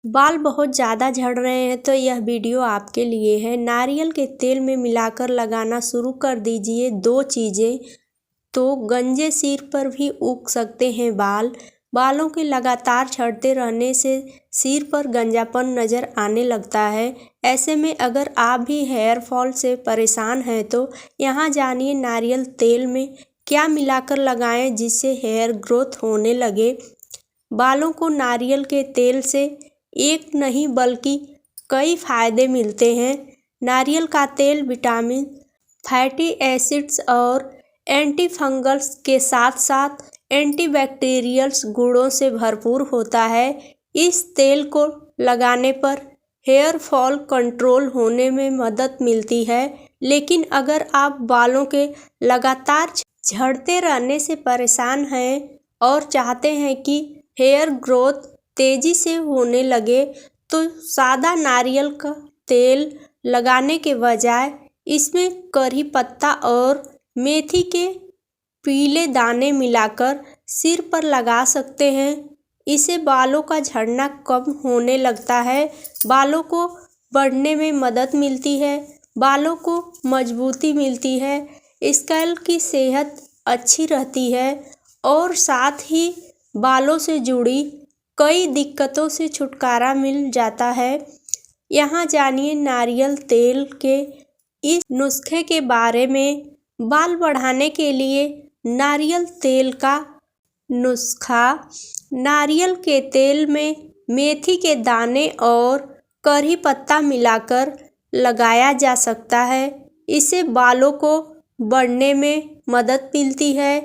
बाल बहुत ज़्यादा झड़ रहे हैं तो यह वीडियो आपके लिए है। नारियल के तेल में मिलाकर लगाना शुरू कर दीजिए। दो चीज़ें तो गंजे सिर पर भी उग सकते हैं बाल। बालों के लगातार झड़ते रहने से सिर पर गंजापन नज़र आने लगता है। ऐसे में अगर आप भी हेयर फॉल से परेशान हैं तो यहाँ जानिए नारियल तेल में क्या मिलाकर लगाएं जिससे हेयर ग्रोथ होने लगे। बालों को नारियल के तेल से एक नहीं बल्कि कई फायदे मिलते हैं। नारियल का तेल विटामिन, फैटी एसिड्स और एंटी फंगल्स के साथ साथ एंटीबैक्टीरियल गुणों से भरपूर होता है। इस तेल को लगाने पर हेयर फॉल कंट्रोल होने में मदद मिलती है। लेकिन अगर आप बालों के लगातार झड़ते रहने से परेशान हैं और चाहते हैं कि हेयर ग्रोथ तेजी से होने लगे तो सादा नारियल का तेल लगाने के बजाय इसमें करी पत्ता और मेथी के पीले दाने मिलाकर सिर पर लगा सकते हैं। इससे बालों का झड़ना कम होने लगता है, बालों को बढ़ने में मदद मिलती है, बालों को मजबूती मिलती है, स्कैल्प की सेहत अच्छी रहती है और साथ ही बालों से जुड़ी कई दिक्कतों से छुटकारा मिल जाता है। यहाँ जानिए नारियल तेल के इस नुस्खे के बारे में। बाल बढ़ाने के लिए नारियल तेल का नुस्खा। नारियल के तेल में मेथी के दाने और करी पत्ता मिलाकर लगाया जा सकता है। इससे बालों को बढ़ने में मदद मिलती है।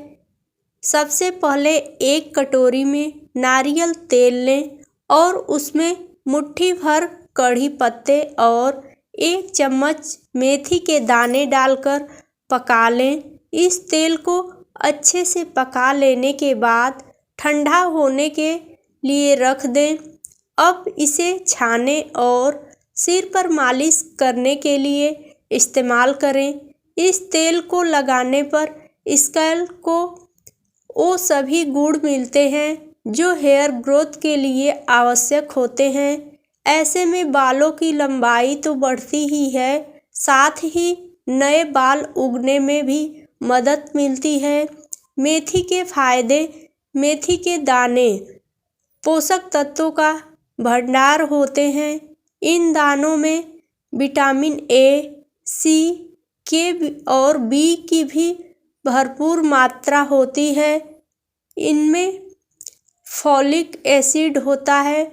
सबसे पहले एक कटोरी में नारियल तेल लें और उसमें मुट्ठी भर कड़ी पत्ते और 1 चम्मच मेथी के दाने डालकर पका लें। इस तेल को अच्छे से पका लेने के बाद ठंडा होने के लिए रख दें। अब इसे छानें और सिर पर मालिश करने के लिए इस्तेमाल करें। इस तेल को लगाने पर स्कैल्प को वो सभी गुण मिलते हैं जो हेयर ग्रोथ के लिए आवश्यक होते हैं। ऐसे में बालों की लंबाई तो बढ़ती ही है, साथ ही नए बाल उगने में भी मदद मिलती है। मेथी के फायदे। मेथी के दाने पोषक तत्वों का भंडार होते हैं। इन दानों में विटामिन ए, सी, के और बी की भी भरपूर मात्रा होती है। इनमें फॉलिक एसिड होता है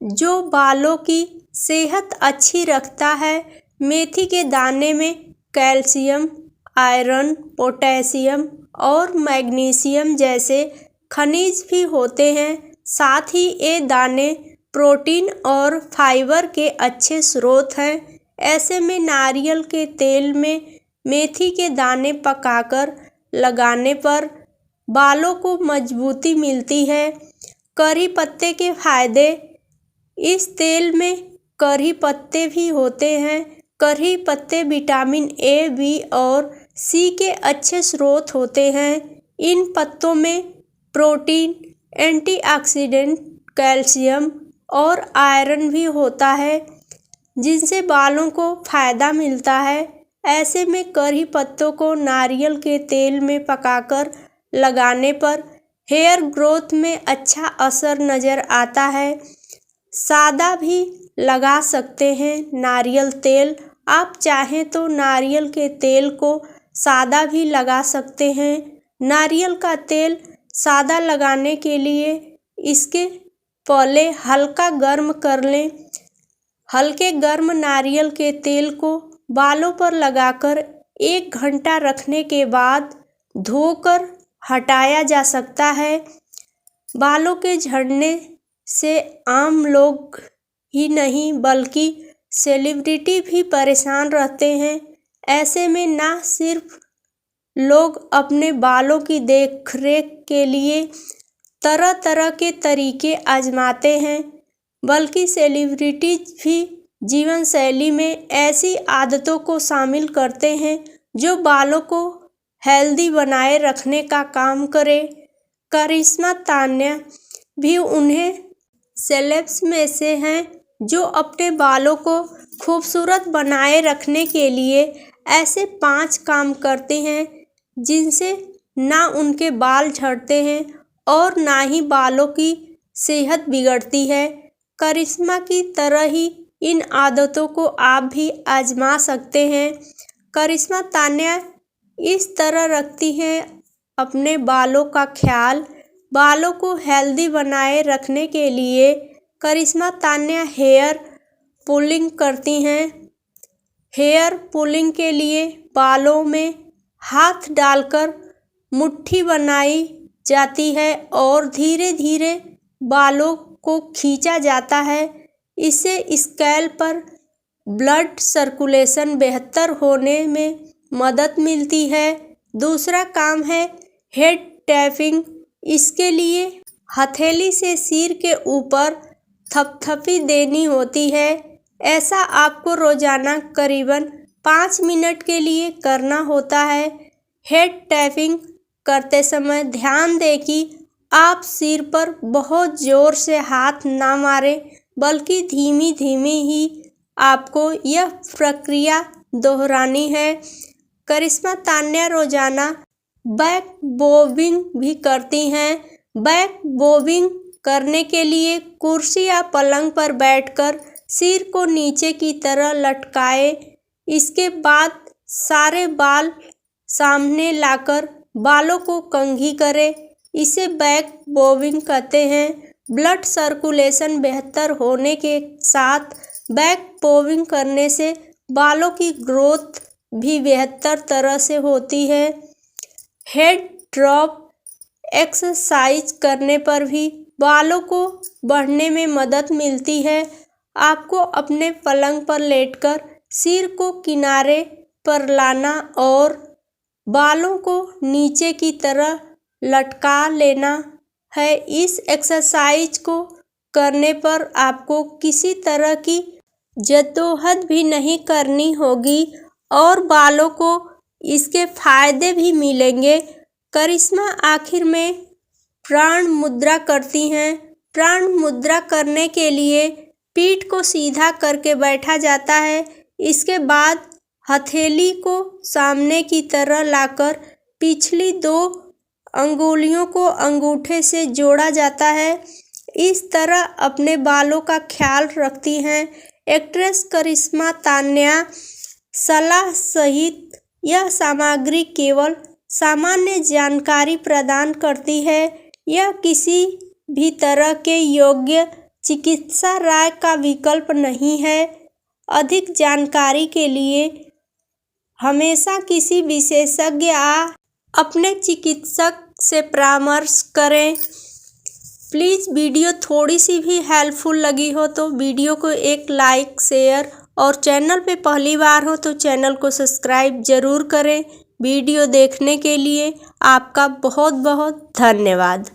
जो बालों की सेहत अच्छी रखता है। मेथी के दाने में कैल्शियम, आयरन, पोटेशियम और मैग्नीशियम जैसे खनिज भी होते हैं। साथ ही ये दाने प्रोटीन और फाइबर के अच्छे स्रोत हैं। ऐसे में नारियल के तेल में मेथी के दाने पकाकर लगाने पर बालों को मजबूती मिलती है। करी पत्ते के फायदे। इस तेल में करी पत्ते भी होते हैं। करी पत्ते विटामिन ए, बी और सी के अच्छे स्रोत होते हैं। इन पत्तों में प्रोटीन, एंटीऑक्सीडेंट, कैल्शियम और आयरन भी होता है जिनसे बालों को फायदा मिलता है। ऐसे में करी पत्तों को नारियल के तेल में पकाकर लगाने पर हेयर ग्रोथ में अच्छा असर नज़र आता है। सादा भी लगा सकते हैं नारियल तेल। आप चाहें तो नारियल के तेल को सादा भी लगा सकते हैं। नारियल का तेल सादा लगाने के लिए इसके पहले हल्का गर्म कर लें। हल्के गर्म नारियल के तेल को बालों पर लगाकर 1 घंटा रखने के बाद धोकर हटाया जा सकता है। बालों के झड़ने से आम लोग ही नहीं बल्कि सेलिब्रिटी भी परेशान रहते हैं। ऐसे में ना सिर्फ लोग अपने बालों की देखरेख के लिए तरह तरह के तरीके आजमाते हैं बल्कि सेलिब्रिटीज भी जीवन शैली में ऐसी आदतों को शामिल करते हैं जो बालों को हेल्दी बनाए रखने का काम करे। करिश्मा तान्या भी उन्हें सेलेब्स में से हैं जो अपने बालों को खूबसूरत बनाए रखने के लिए ऐसे 5 काम करते हैं जिनसे ना उनके बाल झड़ते हैं और ना ही बालों की सेहत बिगड़ती है। करिश्मा की तरह ही इन आदतों को आप भी आजमा सकते हैं। करिश्मा तान्या इस तरह रखती हैं अपने बालों का ख्याल। बालों को हेल्दी बनाए रखने के लिए करिश्मा तान्या हेयर पुलिंग करती हैं। हेयर पुलिंग के लिए बालों में हाथ डालकर मुट्ठी बनाई जाती है और धीरे धीरे बालों को खींचा जाता है। इससे स्कैल्प पर ब्लड सर्कुलेशन बेहतर होने में मदद मिलती है। दूसरा काम है हेड टैपिंग। इसके लिए हथेली से सिर के ऊपर थपथपी देनी होती है। ऐसा आपको रोजाना करीबन 5 मिनट के लिए करना होता है। हेड टैपिंग करते समय ध्यान दें कि आप सिर पर बहुत जोर से हाथ ना मारें, बल्कि धीमी धीमी ही आपको यह प्रक्रिया दोहरानी है। करिश्मा तान्या रोजाना बैक बोबिंग भी करती हैं। बैक बोबिंग करने के लिए कुर्सी या पलंग पर बैठकर सिर को नीचे की तरह लटकाएं। इसके बाद सारे बाल सामने लाकर बालों को कंघी करें। इसे बैक बोबिंग कहते हैं। ब्लड सर्कुलेशन बेहतर होने के साथ बैक बोबिंग करने से बालों की ग्रोथ भी बेहतर तरह से होती है। हेड ड्रॉप एक्सरसाइज करने पर भी बालों को बढ़ने में मदद मिलती है। आपको अपने पलंग पर लेटकर सिर को किनारे पर लाना और बालों को नीचे की तरह लटका लेना है। इस एक्सरसाइज को करने पर आपको किसी तरह की जद्दोजहद भी नहीं करनी होगी और बालों को इसके फायदे भी मिलेंगे। करिश्मा आखिर में प्राण मुद्रा करती हैं। प्राण मुद्रा करने के लिए पीठ को सीधा करके बैठा जाता है। इसके बाद हथेली को सामने की तरह लाकर पिछली 2 अंगुलियों को अंगूठे से जोड़ा जाता है। इस तरह अपने बालों का ख्याल रखती हैं एक्ट्रेस करिश्मा तान्या। सलाह सहित यह सामग्री केवल सामान्य जानकारी प्रदान करती है। यह किसी भी तरह के योग्य चिकित्सा राय का विकल्प नहीं है। अधिक जानकारी के लिए हमेशा किसी विशेषज्ञ या अपने चिकित्सक से परामर्श करें। प्लीज़ वीडियो थोड़ी सी भी हेल्पफुल लगी हो तो वीडियो को एक लाइक, शेयर और चैनल पे पहली बार हो तो चैनल को सब्सक्राइब ज़रूर करें। वीडियो देखने के लिए आपका बहुत बहुत धन्यवाद।